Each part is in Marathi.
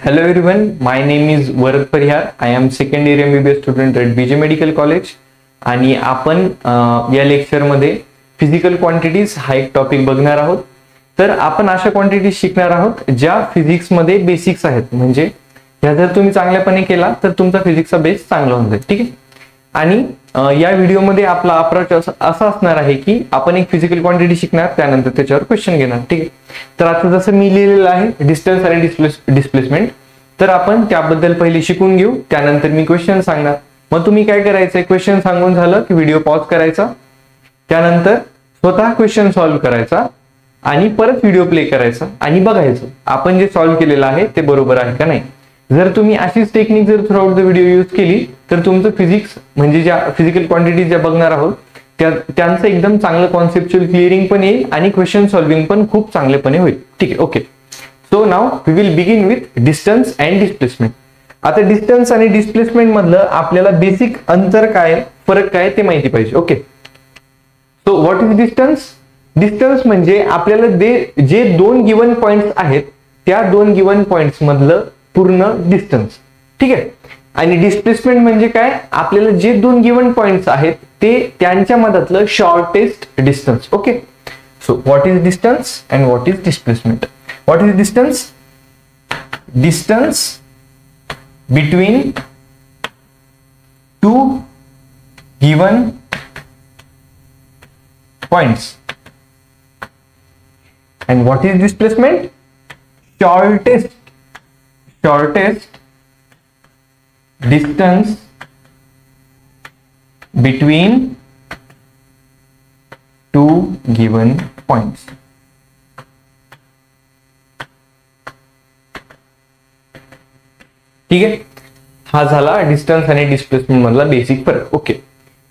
Hello everyone, my name is Varad Parihar. I am second year MBBS student at BJ Medical College आणि आपण या लेक्चर मध्ये फिजिकल क्वांटिटीज हा एक टॉपिक बघणार आहोत. तर आपण अशा क्वांटिटीज शिकणार आहोत ज्या फिजिक्स मध्ये बेसिक्स आहेत. म्हणजे ह्या जर तुम्ही चांगल्यापणे केला तर तुमचा फिजिक्सचा बेस चांगला होऊन जाईल. ठीक आहे. आणि या व्हिडिओमध्ये आपला अप्रोच असा असणार आहे की आपण एक फिजिकल क्वांटिटी शिकणार, त्यानंतर त्याच्यावर क्वेश्चन घेणार. ठीक आहे. तर आता जसं मी लिहिलेलं आहे डिस्टन्स आणि डिस्प्लेसमेंट, तर आपण त्याबद्दल पहिले शिकून घेऊ, त्यानंतर मी क्वेश्चन सांगणार. मग तुम्ही काय करायचंय, क्वेश्चन सांगून झालं की व्हिडिओ पॉज करायचा, त्यानंतर स्वतः क्वेश्चन सॉल्व्ह करायचा आणि परत व्हिडिओ प्ले करायचा आणि बघायचं आपण जे सॉल्व्ह केलेलं आहे ते बरोबर आहे का नाही. जर तुम्ही अशीच टेक्निक जर थ्रूआउट द व्हिडिओ यूज केली तर तुमचं फिजिक्स म्हणजे ज्या फिजिकल क्वांटिटीज ज्या बघणार आहोत त्यांचं एकदम चांगलं कॉन्सेप्च्युअल क्लिअरिंग पण येईल आणि क्वेश्चन सॉल्व्हिंग पण खूप चांगलेपणे होईल. ठीक आहे. Okay, so now we will begin with distance and displacement. आता डिस्टन्स आणि डिस्प्लेसमेंट मधलं आपल्याला बेसिक अंतर काय, फरक काय ते माहिती पाहिजे. Okay, so what is distance? Distance म्हणजे आपल्याला जे दोन गिवन पॉइंट्स आहेत त्या दोन गिवन पॉइंट्स मधलं पूर्ण डिस्टन्स. ठीक आहे. आणि डिस्प्लेसमेंट म्हणजे काय, आपल्याला जे दोन गिवन पॉइंट्स आहेत ते त्यांच्या मधातलं shortest distance. Okay, so what is distance and what is displacement? What is distance? Distance between two given points. And what is displacement? Shortest distance between two given points. ठीक आहे. हा झाला डिस्टन्स आणि डिस्प्लेसमेंट मधला बेसिक फरक. ओके,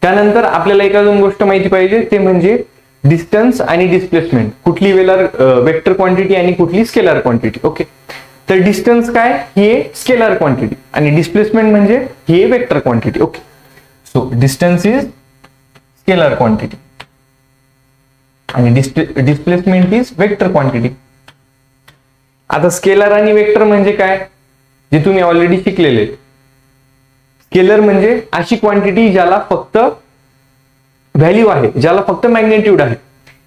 त्यानंतर आपल्याला एक अजून गोष्ट माहिती पाहिजे ते म्हणजे डिस्टन्स आणि डिस्प्लेसमेंट कुठली वेक्टर क्वांटिटी आणि कुठली स्केलर क्वांटिटी. ओके, तर डिस्टन्स काय, ही स्केलर क्वांटिटी आणि डिस्प्लेसमेंट म्हणजे ही vector quantity. Okay, so distance is scalar quantity आणि डिस्प्लेसमेंट इज वेक्टर क्वांटिटी. आता स्केलर आणि वेक्टर म्हणजे काय, जे तुम्ही ऑलरेडी शिकलेले. स्केलर म्हणजे अशी क्वांटिटी ज्याला फक्त व्हॅल्यू आहे, ज्याला फक्त मॅग्नेट्यूड आहे.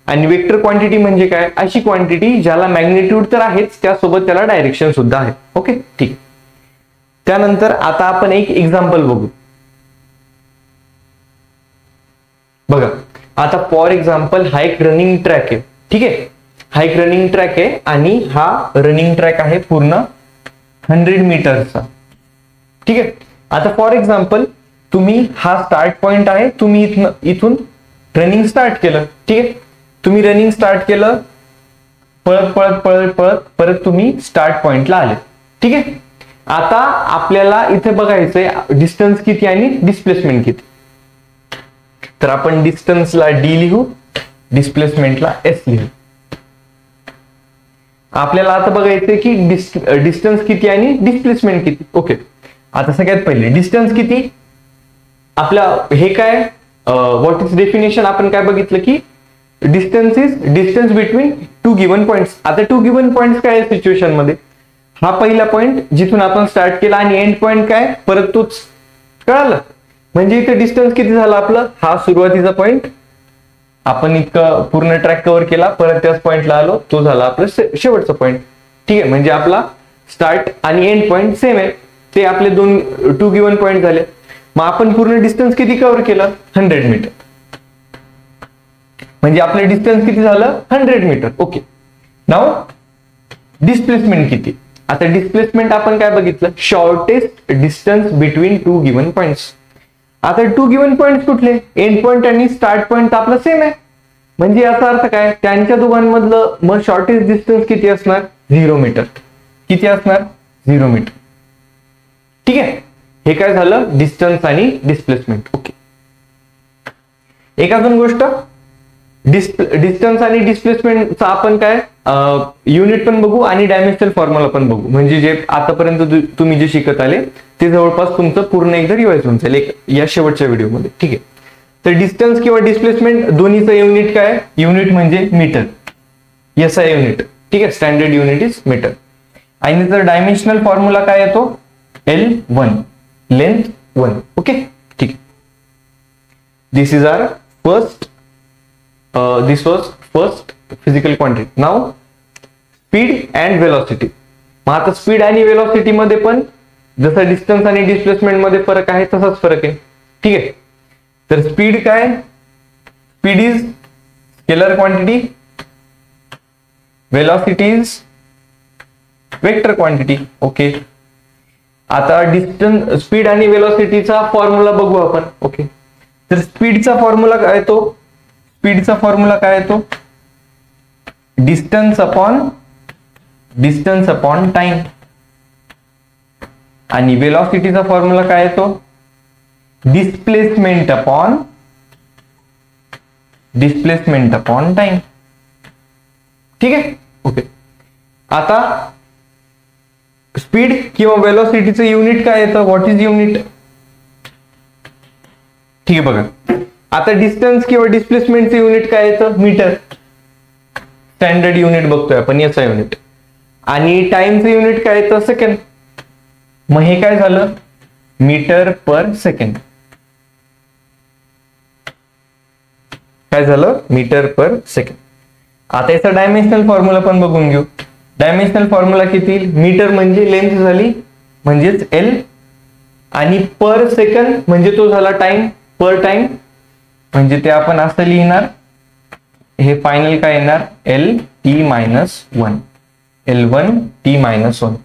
आणि वेक्टर क्वांटिटी म्हणजे काय, अशी क्वांटिटी ज्याला मॅग्नेट्यूड तर आहेच त्यासोबत त्याला डायरेक्शन सुद्धा आहे. ओके, ठीक. त्यानंतर आता आपण एक एक्झाम्पल बघू. बघा, आता फॉर एक्झाम्पल हा एक रनिंग ट्रॅक आहे. ठीक आहे. हा एक रनिंग ट्रॅक आहे आणि हा रनिंग ट्रॅक आहे पूर्ण 100 मीटरचा. ठीक आहे. आता फॉर एक्झाम्पल तुम्ही हा स्टार्ट पॉइंट आहे, तुम्ही इथून रनिंग स्टार्ट केलं. ठीक आहे. तुम्ही रनिंग स्टार्ट केलं, पळत पळत पळत पळत परत तुम्ही स्टार्ट पॉइंटला आले. ठीक आहे. आता आपल्याला इथे बघायचंय डिस्टन्स किती आणि डिस्प्लेसमेंट किती. तर आपण डिस्टन्सला डी लिहू, डिस्प्लेसमेंटला एस लिहू. आपल्याला आता बघायचंय की डिस्टन्स किती आणि डिस्प्लेसमेंट किती. ओके, आता सगळ्यात पहिले डिस्टन्स किती. आपल्या हे काय, व्हॉट इज डेफिनेशन आपण काय बघितलं की distance is distance between two given points. आता टू गिवन पॉइंट्स काय आहे सिच्युएशन मध्ये, हा पहिला पॉइंट जिथून आपण स्टार्ट केला आणि एंड पॉइंट काय परत तोच. कळालं? म्हणजे इथे डिस्टन्स किती झाला आपलं, हा सुरुवातीचा पॉइंट, आपण इतकं पूर्ण ट्रॅक कव्हर केला, परत त्याच पॉइंटला आलो, तो झाला आपला शेवटचा पॉइंट. ठीक आहे. म्हणजे आपला स्टार्ट आणि एंड पॉइंट सेम आहे, ते आपले टू गिवन पॉइंट झाले. मग आपण पूर्ण डिस्टन्स किती कव्हर केलं, 100 मीटर. म्हणजे आपलं डिस्टन्स किती झालं, 100 मीटर. ओके, नाउ डिस्प्लेसमेंट किती. आता डिस्प्लेसमेंट आपण काय बघितलं, shortest distance between two given points. आता टू गिवन पॉइंट कुठले, एंड पॉइंट आणि स्टार्ट पॉइंट आपलं सेम आहे. म्हणजे याचा अर्थ काय, त्यांच्या दोघांमधलं मग शॉर्टेस्ट डिस्टन्स किती असणार, 0 मीटर. किती असणार, 0 मीटर. ठीक आहे. हे काय झालं डिस्टन्स आणि डिस्प्लेसमेंट. ओके, एक अजून गोष्ट, डिस्टन्स आणि डिस्प्लेसमेंटचा आपण काय युनिट पण बघू आणि डायमेन्शनल फॉर्म्युला पण बघू. म्हणजे जे आतापर्यंत तुम्ही जे शिकत आले ते जवळपास तुमचं पूर्ण एकदा रिवाइज होऊन जाईल या शेवटच्या व्हिडिओमध्ये. ठीक आहे. तर डिस्टन्स किंवा डिस्प्लेसमेंट दोन्हीचं युनिट काय, युनिट म्हणजे मीटर, SI युनिट. ठीक आहे, स्टँडर्ड युनिट इज मीटर. आणि त्याचा डायमेन्शनल फॉर्म्युला काय येतो, L1, लेंथ 1. ओके, ठीक आहे. This is our first, this was first physical quantity. नाव स्पीड अँड वेलॉसिटी. मग आता स्पीड आणि वेलॉसिटी मध्ये पण जसं डिस्टन्स आणि डिस्प्लेसमेंट मध्ये फरक आहे तसाच फरक आहे. ठीक आहे. तर स्पीड काय, speed is scalar quantity, velocity is vector quantity. Okay, आता डिस्टन्स, स्पीड आणि वेलॉसिटीचा फॉर्म्युला बघू आपण. ओके, तर स्पीडचा फॉर्म्युला काय येतो, स्पीडचा फॉर्म्युला काय येतो, डिस्टन्स अपॉन टाइम. आणि वेलॉसिटीचा फॉर्म्युला काय येतो, डिस्प्लेसमेंट अपॉन टाइम. ठीक आहे. ओके, आता स्पीड किंवा वेलॉसिटीचं युनिट काय येतं, व्हॉट इज युनिट. ठीक आहे, बघा आता डिस्टन्स किंवा डिस्प्लेसमेंटचं युनिट काय येतं, मीटर. स्टँडर्ड युनिट बघतोय आपण याचा युनिट. आणि टाइमचं युनिट काय येतं, सेकंड. मग हे काय झालं, मीटर पर सेकंड. काय झालं, मीटर पर सेकंड. आता याचा डायमेन्शनल फॉर्म्युला पण बघून घेऊ. डायमेन्शनल फॉर्म्युला किती, मीटर म्हणजे लेंथ झाली, म्हणजेच L, आणि पर सेकंड म्हणजे तो झाला टाइम, पर टाइम, म्हणजे ते आपण असं लिहिणार, हे फायनल काय येणार, LT-1, L1T-1.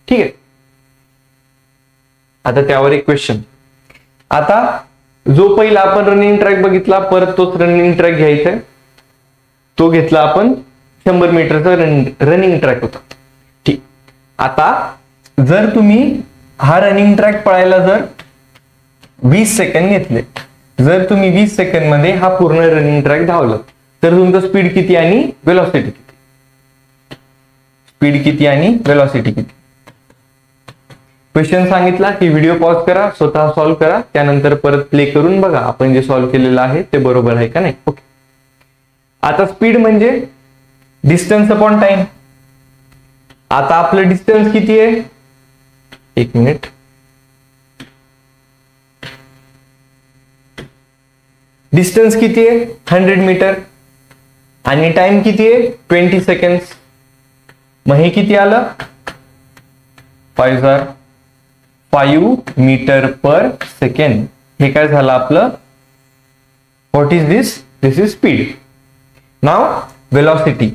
ठीक आहे. आता त्यावर एक क्वेश्चन. आता जो पहिला आपण रनिंग ट्रॅक बघितला, परत तोच रनिंग ट्रॅक घ्यायचा आहे. तो घेतला आपण 100 मीटरचा रनिंग ट्रॅक होता. ठीक. आता जर तुम्ही हा रनिंग ट्रॅक पळायला जर 20 सेकंद घेतले, जर तुम्ही 20 सेकंद मध्ये हा पूर्ण रनिंग ट्रॅक धावला, तर तुमचं स्पीड किती आणि वेलॉसिटी किती, स्पीड किती आणि वेलॉसिटी किती. क्वेश्चन सांगितला की व्हिडिओ पॉज करा, स्वतः सॉल्व्ह करा, त्यानंतर परत प्ले करून बघा आपण जे सॉल्व्ह केलेलं आहे ते बरोबर आहे का नाही. ओके, आता स्पीड म्हणजे डिस्टन्स अपॉन टाइम. आता आपलं डिस्टन्स किती आहे, एक मिनिट, डिस्टन्स किती आहे 100 मीटर, आणि टाइम किती आहे 20 सेकंड्स. मग हे किती आलं, 5 मीटर पर सेकंड. हे काय झालं आपलं, what is this, this is speed. Now velocity.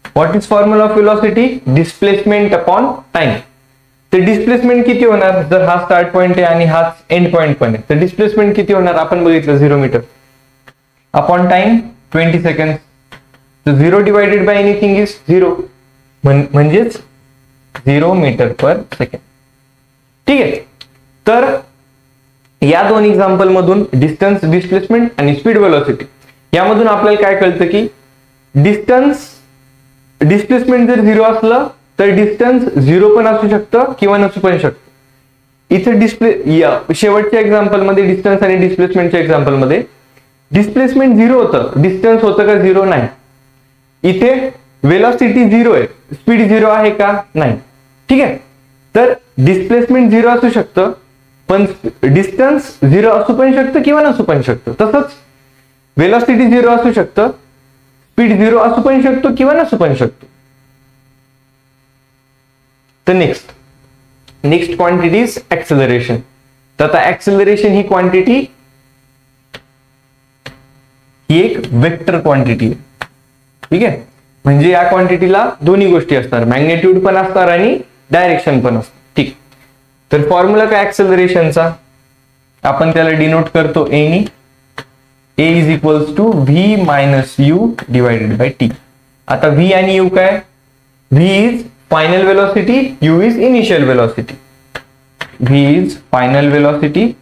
What is formula of velocity, displacement upon time. तर डिस्प्लेसमेंट किती होणार, जर हा स्टार्ट पॉइंट आहे आणि हाच एंड पॉइंट पण आहे, तर डिस्प्लेसमेंट किती होणार, आपण बघितलं 0 मीटर, अपॉन टाइम 20 सेकंड. तर 0 डिवायडेड बाय एनिथिंग इज 0, म्हणजेच 0 मीटर पर सेकंड. ठीक आहे. तर या दोन एक्झाम्पल मधून डिस्टन्स, डिस्प्लेसमेंट आणि स्पीड, वेलॉसिटी यामधून आपल्याला काय कळतं की डिस्प्लेसमेंट जर 0 असलं तर डिस्टन्स 0 पण असू शकतं किंवा नसू पण शकतं. इथे शेवटच्या एक्झाम्पल मध्ये डिस्टन्स आणि डिस्प्लेसमेंटच्या एक्झाम्पल मध्ये डिस्प्लेसमेंट 0 होतं, डिस्टन्स होतं का 0 नाही. इथे वेलॉसिटी 0 आहे, स्पीड 0 आहे का नाही. ठीक आहे. तर डिस्प्लेसमेंट 0 असू शकतं, पण डिस्टन्स 0 असू पण शकतं किंवा नसू पण शकतं. तसंच वेलॉसिटी 0 असू शकतं, स्पीड 0 असू पण शकतो किंवा नसू पण शकतो. तर नेक्स्ट क्वांटिटी इज ऍक्सेलरेशन. तर आता ऍक्सेलरेशन ही क्वांटिटी ही एक वेक्टर क्वांटिटी आहे. ठीक आहे. म्हणजे या क्वांटिटीला दोन्ही गोष्टी असणार, मॅग्नेट्यूड पण असणार आणि डायरेक्शन पण असतं. ठीक. तर फॉर्म्युला काय ऍक्सेलरेशनचा, आपण त्याला डिनोट करतो ए नी. A is equals to V minus U divided by T. आता व्ही आणि यू काय, V is final velocity, U is initial velocity. V is final velocity,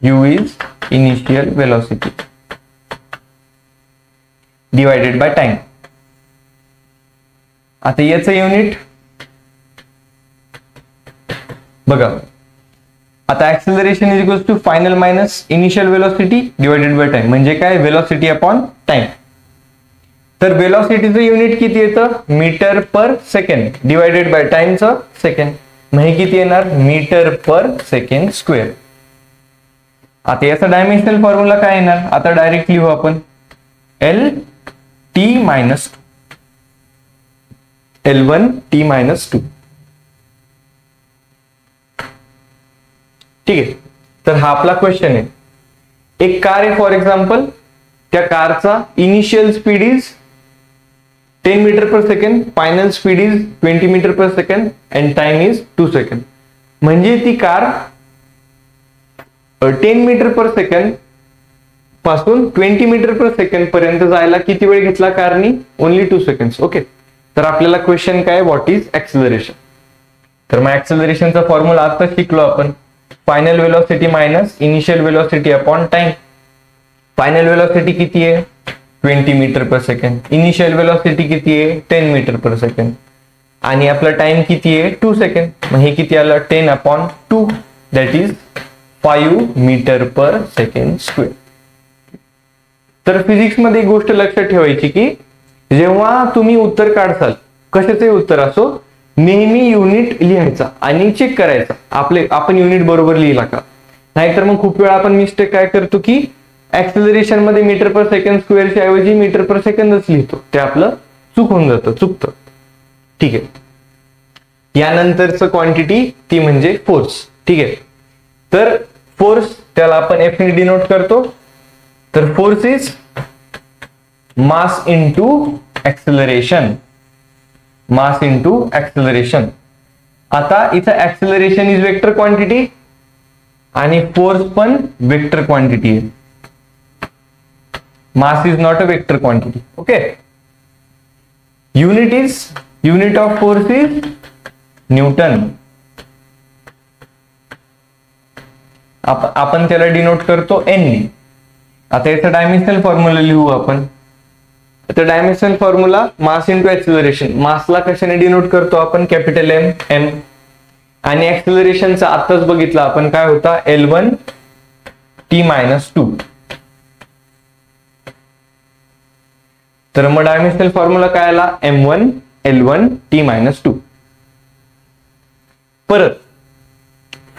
U is initial velocity divided by time. आता याचं युनिट बघा. आता acceleration is equals to final minus initial velocity divided by time, म्हणजे काय, वेलॉसिटी अपॉन टाइम. तर वेलॉसिटीचं युनिट किती येतं, metre per second divided by टाइमचं सेकंड. मग हे किती येणार, मीटर पर सेकंड स्क्वेअर. आता याचा डायमेन्शनल फॉर्म्युला काय येणार, आता डायरेक्ट लिहू आपण L(T-2) L1T-2. ठीक आहे. तर हा आपला क्वेश्चन आहे. एक कार आहे फॉर एक्झाम्पल, त्या कारचा initial speed is 10 metre per second, final speed is 20 metre per second and time is 2 second. म्हणजे ती कार 10 मीटर पर सेकंड पासून 20 मीटर पर सेकंड पर्यंत जायला किती वेळ घेतला कारनी, ओनली 2 सेकंड्स. ओके. तर आपल्याला क्वेश्चन काय, व्हॉट इज ऍक्सिलरेशन. तर मग ऍक्सिलरेशनचा फॉर्म्युला आता शिकलो आपण, final velocity minus initial velocity upon time. Final velocity किती आहे, 20 metre per second. Initial velocity किती आहे, 10 मीटर पर सेकंड. आणि आपला टाइम किती आहे, 2 सेकंड. मग हे किती आलं, 10/2 that is 5 meter per second square. तर फिजिक्स मध्ये एक गोष्ट लक्षात ठेवायची की जेव्हा तुम्ही उत्तर काढसाल, कशाचंही उत्तर असो, नेहमी युनिट लिहायचा आणि चेक करायचा आपण युनिट बरोबर लिहिला का. नाहीतर मग खूप वेळा आपण मिस्टेक काय करतो की ऍक्सिलरेशन मध्ये मीटर पर सेकंड स्क्वेअरच्या ऐवजी मीटर पर सेकंदच लिहितो, ते आपलं चुकतं. ठीक आहे. यानंतरचं क्वांटिटी ती म्हणजे फोर्स. ठीक आहे. तर फोर्स त्याला आपण एफ ने डिनोट करतो. तर force is mass into acceleration. Mass into acceleration. आता इथं ऍक्सिलरेशन इज वेक्टर क्वांटिटी आणि फोर्स पण वेक्टर क्वांटिटी आहे. Mass is not a vector quantity. Okay. Unit of force is Newton. आपण त्याला डिनोट करतो एन ने. आता याचा डायमेन्शनल फॉर्म्युला लिहू आपण. आता dimensional formula mass into acceleration. मासला कशाने डिनोट करतो आपण, कॅपिटल एम. आणि ऍक्सिलरेशनचा आताच बघितला आपण काय होता, L1T-2. तर मग डायमेन्शनल फॉर्म्युला काय आला, M1 L1T-2. परत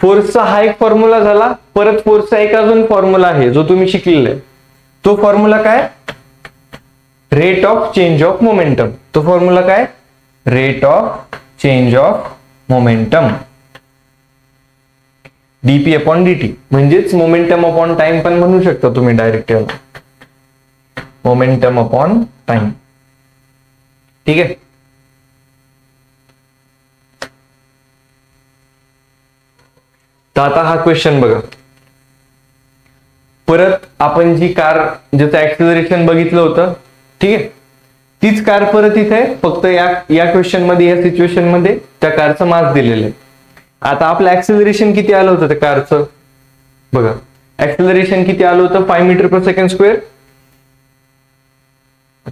फोर्सचा हा एक फॉर्म्युला झाला. परत फोर्सचा एक अजून फॉर्म्युला आहे जो तुम्ही शिकलेला आहे. तो फॉर्म्युला काय, rate of change of momentum. तो फॉर्म्युला काय, rate of change of momentum, dp upon dt. म्हणजेच मोमेंटम अपॉन टाइम पण म्हणू शकता तुम्ही डायरेक्ट याला, मोमेंटम अपॉन टाइम. ठीक आहे. तर आता हा क्वेश्चन बघा. परत आपण जी कार ज्याचं ऍक्सिलरेशन बघितलं होतं, ठीक आहे, तीच कार परत इथे फक्त या क्वेश्चन मध्ये, या सिच्युएशन मध्ये त्या कारचं मास दिलेलं आहे. आता आपलं ऍक्सिलरेशन किती आलं होतं त्या कारचं बघा. ऍक्सिलरेशन किती आलं होतं, 5 मीटर पर सेकंड स्क्वेअर.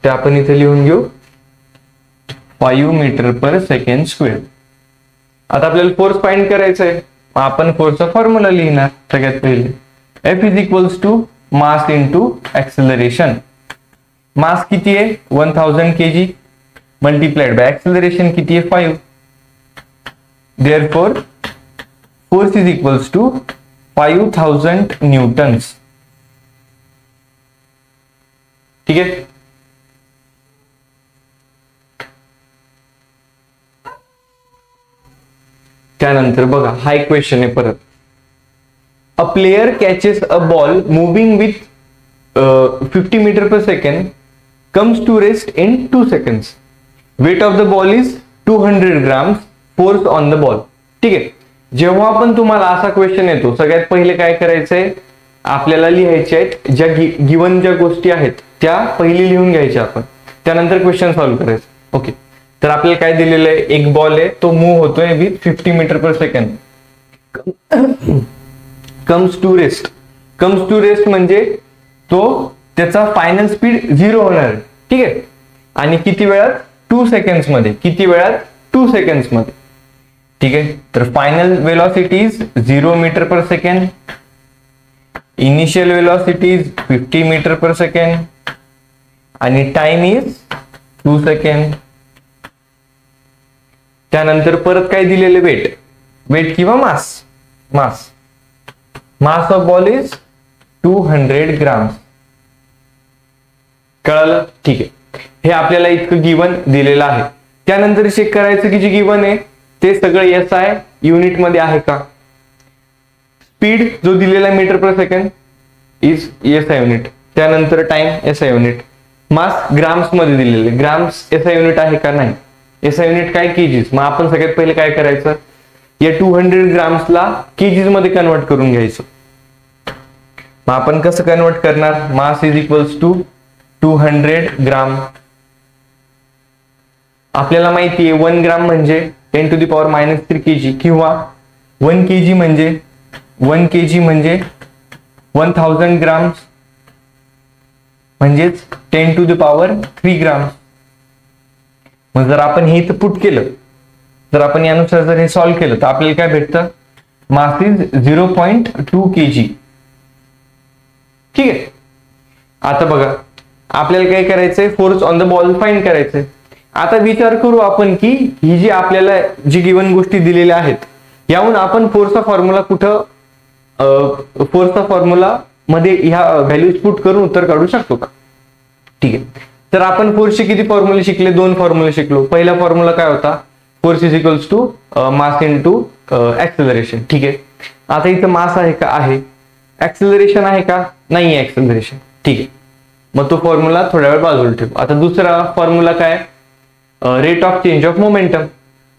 ते आपण इथे लिहून घेऊ, 5 मीटर पर सेकंड स्क्वेअर. आता आपल्याला फोर्स फाइंड करायचा आहे. आपण फोर्सचा फॉर्म्युला लिहिणार सगळ्यात पहिले. F is equals to mass into acceleration. Mass किती आहे, 1000 kg मल्टीप्लाइड बाय ऍक्सिलरेशन किती आहे, 5. Therefore force is equals to 5000 newtons. ठीक आहे. त्यानंतर बघा हा एक क्वेश्चन आहे परत. A player catches a ball moving with 50 metre per second, comes to rest in 2 seconds. Weight of the ball is 200 grams. Force on the ball. ठीक आहे. जेव्हा पण तुम्हाला असा क्वेश्चन येतो, सगळ्यात पहिले काय करायचंय, आपल्याला लिहायचे आहेत ज्या गिवन ज्या गोष्टी आहेत त्या पहिले लिहून घ्यायच्या आपण, त्यानंतर क्वेश्चन सॉल्व्ह करायचं. ओके. तर आपल्याला काय दिलेलं आहे, एक बॉल आहे, तो मूव्ह होतोय with 50 metre per second. Comes to rest. Comes to rest म्हणजे तो त्याचा फायनल स्पीड 0 होणार आहे. ठीक आहे. आणि किती वेळात, 2 seconds मध्ये. किती वेळात, 2 seconds मध्ये. ठीक आहे. तर final velocity is 0 metre per second. Initial velocity is 50 metre per second. आणि टाइम इज 2 सेकंड. त्यानंतर परत काय दिलेले, वेट किंवा mass of ball is 200 gram. कळालं? ठीक आहे. हे आपल्याला इतकं गिवन दिलेलं आहे. त्यानंतर चेक करायचं की जे गिवन आहे ते सगळं SI युनिट मध्ये आहे का. स्पीड जो दिलेला metre per second is SI unit. त्यानंतर time SI unit. Mass grams मध्ये दिलेले, ग्राम्स SI युनिट आहे का, नाही. SI युनिट काय, केजीज. मग आपण सगळ्यात पहिले काय करायचं, या 200 ग्राम्सला केजीज मध्ये कन्वर्ट करून घ्यायचं. मग आपण कसं कन्वर्ट करणार, मास इज इक्वल्स टू 200 ग्राम. आपल्याला माहिती आहे 1 ग्राम म्हणजे 10 to the power -3 kg किंवा 1 kg म्हणजे 1000 ग्राम म्हणजेच 10 to the power 3 ग्राम. मग जर आपण हे इथं पुट केलं, जर आपण यानुसार जर हे सॉल्व्ह केलं तर आपल्याला काय भेटतं, मास इज 0.2 kg. ठीक आहे. आता बघा आपल्याला काय करायचंय, force on the ball find करायचंय. आता विचार करू आपण की ही जी आपल्याला जी गिवन गोष्टी दिलेल्या आहेत याहून आपण फोर्सचा फॉर्म्युला कुठं, फोर्सचा फॉर्म्युला मध्ये ह्या व्हॅल्यूज पुट करून उत्तर काढू शकतो का. ठीक आहे. तर आपण फोर्सचे किती फॉर्म्युले शिकले, 2 फॉर्म्युले शिकलो. पहिला फॉर्म्युला काय होता, force is equals to mass into acceleration. ठीक आहे. आता इथं मास आहे का, आहे. ऍक्सेलरेशन आहे का, नाही आहे ऍक्सेलरेशन. ठीक आहे. मग तो फॉर्म्युला थोड्या वेळ बाजूला ठेवू. आता दुसरा फॉर्म्युला काय, rate of change of momentum.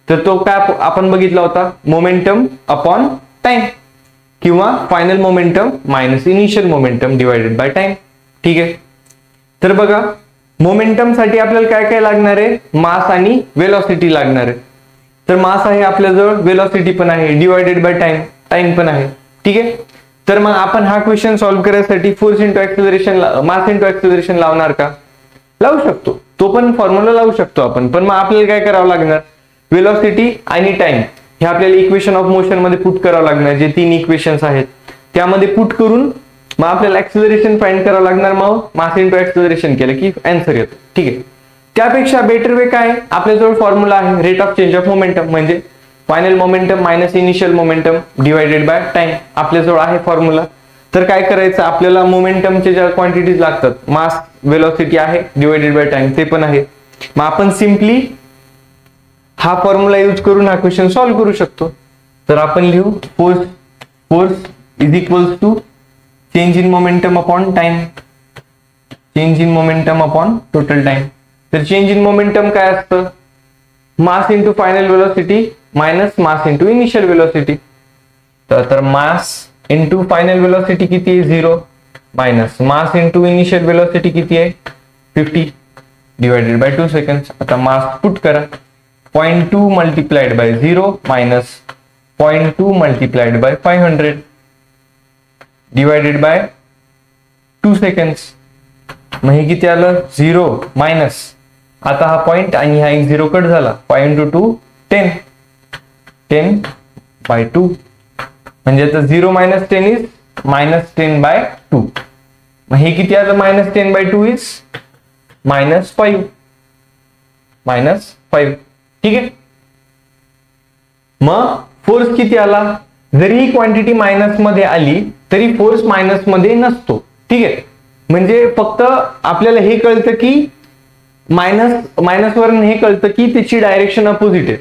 तर तो काय आपण बघितला होता, मोमेंटम अपॉन टाइम किंवा final momentum minus initial momentum divided by time. ठीक आहे. तर बघा मोमेंटम साठी आपल्याला काय काय लागणार आहे, मास आणि वेलोसिटी लागणार आहे. तर मास आहे आपल्याजवळ, वेलोसिटी पण आहे, डिवाइडेड बाय टाइम पण आहे. ठीक आहे. तर मग आपण हा क्वेश्चन सॉल्व्ह करण्यासाठी फोर्स इंटू ऍक्सेलरेशन, मास इंटू ऍक्सेलरेशन लावणार का, लावू शकतो. तो पण फॉर्म्युला लावू शकतो आपण. पण मग आपल्याला काय करावं लागणार, वेलोसिटी आणि टाइम हे आपल्याला इक्वेशन ऑफ मोशन मध्ये पुट करावं लागणार. जे 3 इक्वेशन्स आहेत त्यामध्ये पुट करून मग आपल्याला ऍक्सेलरेशन फाइंड करावं लागणार. मग मास इंटू ऍक्सेलरेशन केलं की आन्सर येतो. ठीक आहे. त्यापेक्षा बेटर वे काय, आपल्याजवळ फॉर्म्युला आहे rate of change of momentum म्हणजे final momentum minus initial momentum divided by time. आपल्याजवळ आहे फॉर्म्युला. तर काय करायचं, आपल्याला मोमेंटमचे ज्या क्वांटिटीज लागतात, मास वेलोसिटी आहे डिवाइडेड बाय टाइम ते पण आहे. मग आपण सिम्पली हा फॉर्म्युला यूज करून हा क्वेश्चन सॉल्व्ह करू शकतो. तर आपण लिहू force is equals to change in momentum upon time, change in momentum upon total time. तर चेंज इन मोमेंटम काय असतं, mass into final velocity minus mass into initial velocity. तर मास इंटू फायनल वेलोसिटी किती आहे, 0 minus mass into initial velocity किती आहे, 50 डिवाइडेड बाय 2 सेकंड. आता मास पुट करा, 0.2 multiplied by 0 minus 0.2 multiplied by 500 divided by 2 seconds. मग हे किती आलं, 0 मायनस, आता हा पॉइंट आणि हा एक 0 कट झाला, 5 into 2 10 by 2 म्हणजे आता 0 minus 10 इज -10 by 2. मग हे किती आलं, -10 by 2 इज -5. ठीक आहे. मग फोर्स किती आला, जरी ही क्वांटिटी मायनस मध्ये आली तरी फोर्स मायनस मध्ये नसतो. ठीक आहे. म्हणजे फक्त आपल्याला हे कळतं की मायनस वरून हे कळतं की त्याची डायरेक्शन अपोजिट आहे.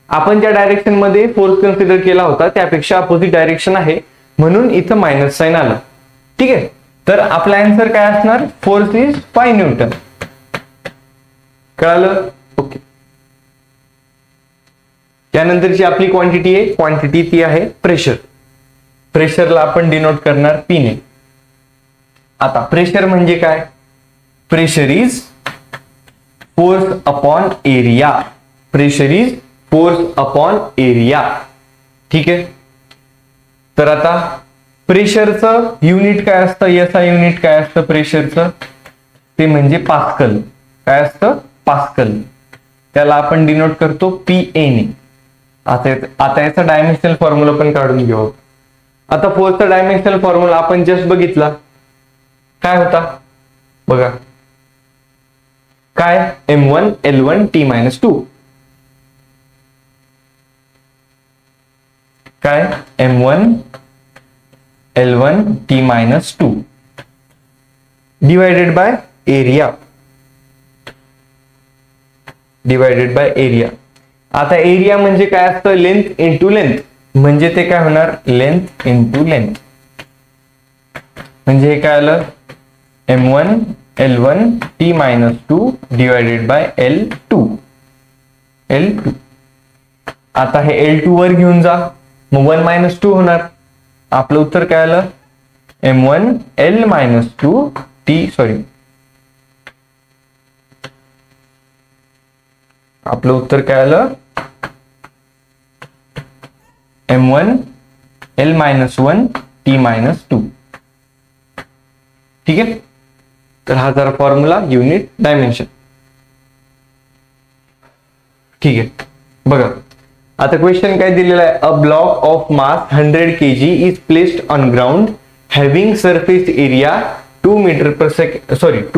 आपण ज्या डायरेक्शन मध्ये फोर्स कन्सिडर केला होता त्यापेक्षा अपोजिट डायरेक्शन आहे म्हणून इथं मायनस साइन आलं. ठीक आहे. तर आपला आन्सर काय असणार, फोर्स इज 5 न्यूटन. कळालं. ओके. त्यानंतरची आपली क्वांटिटी आहे, क्वांटिटी ती आहे प्रेशर. प्रेशरला आपण डिनोट करणार P ने. आता प्रेशर म्हणजे काय, pressure is force upon area. Pressure is force upon area. ठीक आहे. तर आता प्रेशरचं युनिट काय असतं, SI युनिट काय असतं प्रेशरचं, ते म्हणजे पास्कल. काय असतं, पास्कल. त्याला आपण डिनोट करतो PA ने. आता याचा डायमेन्शनल फॉर्म्युला पण काढून घेऊ. आता फोर्सचा डायमेन्शनल फॉर्म्युला आपण जस्ट बघितला, काय होता बघा, काय m1 l1 t-2 काय m1 l1 t-2 divided by area आता एरिया म्हणजे काय असतं लेंथ इंटू लेंथ म्हणजे ते काय होणार लेंथ इंटू लेंथ म्हणजे हे काय आलं m1 l1 t-2 divided by l2 आता हे l2 वर घेऊन जा मग 1 - 2 होणार आपलं उत्तर काय आलं m1 l-2 आपलं उत्तर काय आलं m1 l-1 t-2 ठीक आहे तर हा जरा फॉर्म्युला युनिट डायमेन्शन ठीक आहे बघा आता क्वेश्चन काय दिलेला आहे a block of mass 100 kg is placed on ground having surface area 2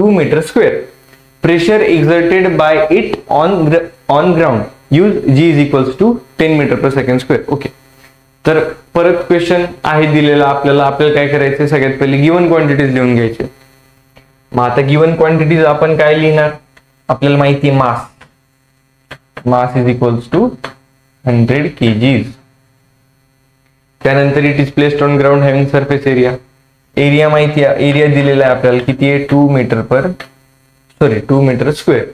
metre square pressure exerted by it on ground use g is equals to 10 metre per second square okay तर परत क्वेश्चन आहे दिलेला आपल्याला काय करायचे सगळ्यात पहिले गिवन क्वांटिटीज लिहून घ्यायचे मग आता गिवन क्वांटिटीज आपण काय लिहिणार आपल्याला माहिती mass is equals to 100 kgs त्यानंतर it is placed on ground having surface area माहिती आहे एरिया दिलेला आहे आपल्याला किती आहे 2 मीटर स्क्वेअर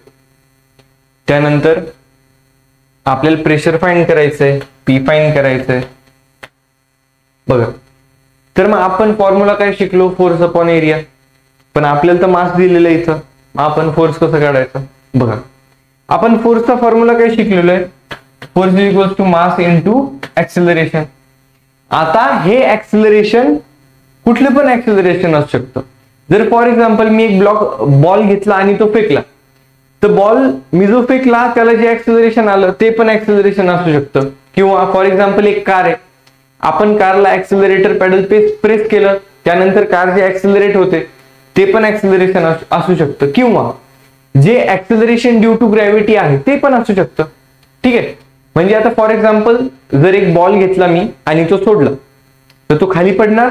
त्यानंतर आपल्याला प्रेशर फाइंड करायचंय पी फाइंड करायचंय बघा तर मग आपण फॉर्म्युला काय शिकलो फोर्स अपॉन एरिया पण आपल्याला तर मास दिलेलं आहे इथं आपण फोर्स कसं काढायचं बघा आपण फोर्सचा फॉर्म्युला काय शिकलेलो आहे force is equals to mass into acceleration आता हे ऍक्सिलरेशन कुठले पण ऍक्सिलरेशन असू शकतं जर फॉर एक्झाम्पल मी एक बॉल घेतला आणि तो फेकला तर बॉल मी जो फेकला त्याला जे ऍक्सिलरेशन आलं ते पण ऍक्सिलरेशन असू शकतं किंवा फॉर एक्झाम्पल एक कार आहे आपण कारला ऍक्सिलरेटर पॅडल प्रेस केलं त्यानंतर कार जे ऍक्सिलरेट होते ते पण ऍक्सिलरेशन असू शकतं किंवा जे ऍक्सिलरेशन ड्यू टू ग्रॅव्हिटी आहे ते पण असू शकतं ठीक आहे म्हणजे आता फॉर एक्झाम्पल जर एक बॉल घेतला मी आणि तो सोडला तर तो खाली पडणार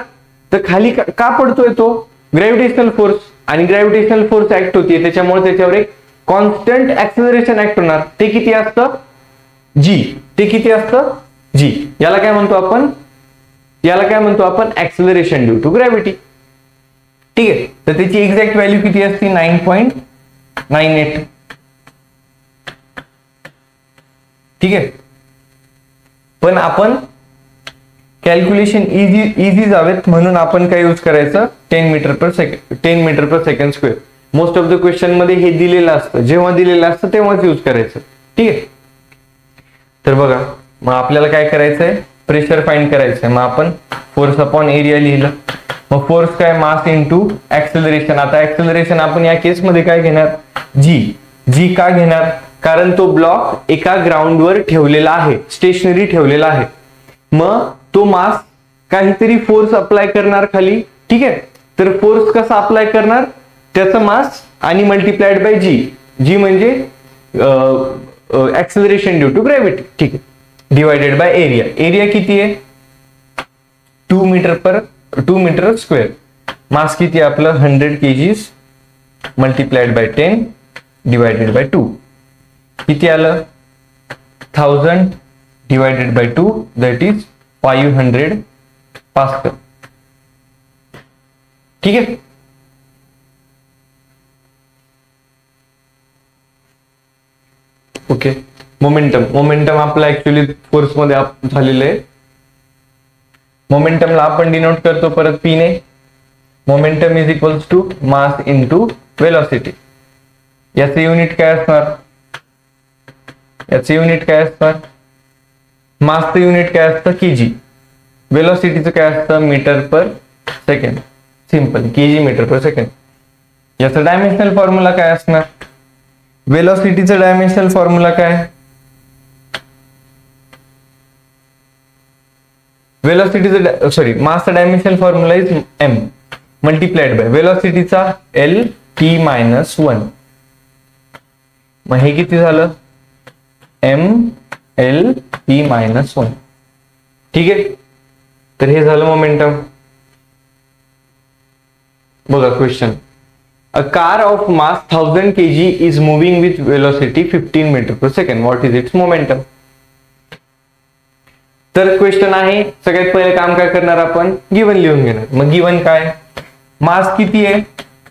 तर खाली का पडतोय तो ग्रॅव्हिटेशनल फोर्स आणि ग्रॅव्हिटेशनल फोर्स ऍक्ट होतीये त्याच्यामुळे त्याच्यावर एक कॉन्स्टंट ऍक्सिलरेशन ऍक्ट होणार ते किती असतं जी याला काय म्हणतो आपण ऍक्सिलरेशन ड्यू टू ग्रॅव्हिटी ठीक आहे तर त्याची एक्झॅक्ट व्हॅल्यू किती असते 9.98 ठीक आहे पण आपण कॅल्क्युलेशन इझी जावेत म्हणून आपण काय यूज करायचं 10 metre per second square most of the question मध्ये हे दिलेलं असतं जेव्हा दिलेलं असतं तेव्हाच यूज करायचं ठीक आहे तर बघा मग आपल्याला काय करायचंय प्रेशर फाइंड करायचंय मग आपण फोर्स अपॉन एरिया लिहिलं मग फोर्स काय मास इनटू ऍक्सिलरेशन आता ऍक्सिलरेशन आपण या केस मध्ये काय घेणार जी का घेणार कारण तो ब्लॉक एका ग्राउंडवर ठेवलेला आहे स्टेशनरी ठेवलेला आहे मग तो मास काहीतरी फोर्स अप्लाय करणार खाली ठीक आहे तर फोर्स कसा अप्लाय करणार त्याचं मास आणि मल्टिप्लाइड बाय जी म्हणजे ऍक्सिलरेशन ड्यू टू ग्रॅव्हिटी ठीक आहे डिवाइडेड बाय एरिया किती आहे 2 मीटर स्क्वेअर मास किती आहे आपलं 100 kgs multiplied by 10 divided by 2 किती आलं 1000 divided by 2 that is 500 pascal ठीक आहे ओके मोमेंटम आपला ऍक्च्युअली फोर्स मध्ये झालेलं आहे मोमेंटमला आपण डिनोट करतो परत पी ने momentum is equals to mass into velocity याचे युनिट काय असणार मासचं युनिट काय असतं केजी वेलोसिटीचं काय असतं metre per second simple KG metre per second याचा डायमेन्शनल फॉर्म्युला काय असणार वेलोसिटीचा डायमेन्शनल फॉर्म्युला काय मासचा dimensional formula is m multiplied by वेलोसिटीचा l t-1 मग हे किती झालं, ml(p-1). ठीक आहे, तर हे झालं मोमेंटम. बघा question, a car of mass 1000 kg is moving with velocity 15 metre per second, what is its momentum. तर क्वेश्चन आहे, सगळ्यात पहिले काम काय करणार आपण, गिवन लिहून घेणार. मग गिवन काय, मास किती आहे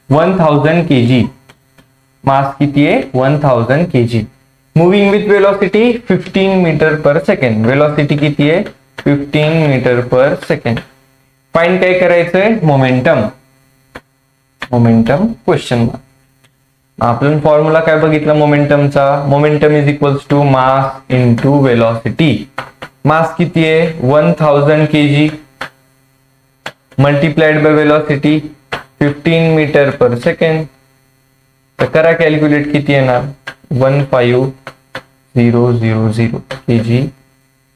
1000 kg, मास किती आहे 1000 kg, moving with velocity 15 metre per second, velocity किती आहे 15 मीटर पर सेकंड. फाइंड काय करायचंय, मोमेंटम. Momentum question mark. आपण फॉर्म्युला काय बघितला मोमेंटमचा, momentum is equals to mass into velocity. Mass किती आहे 1000 kg multiplied by velocity 15 metre per second. तर करा कॅल्क्युलेट, किती येणार 15000 kg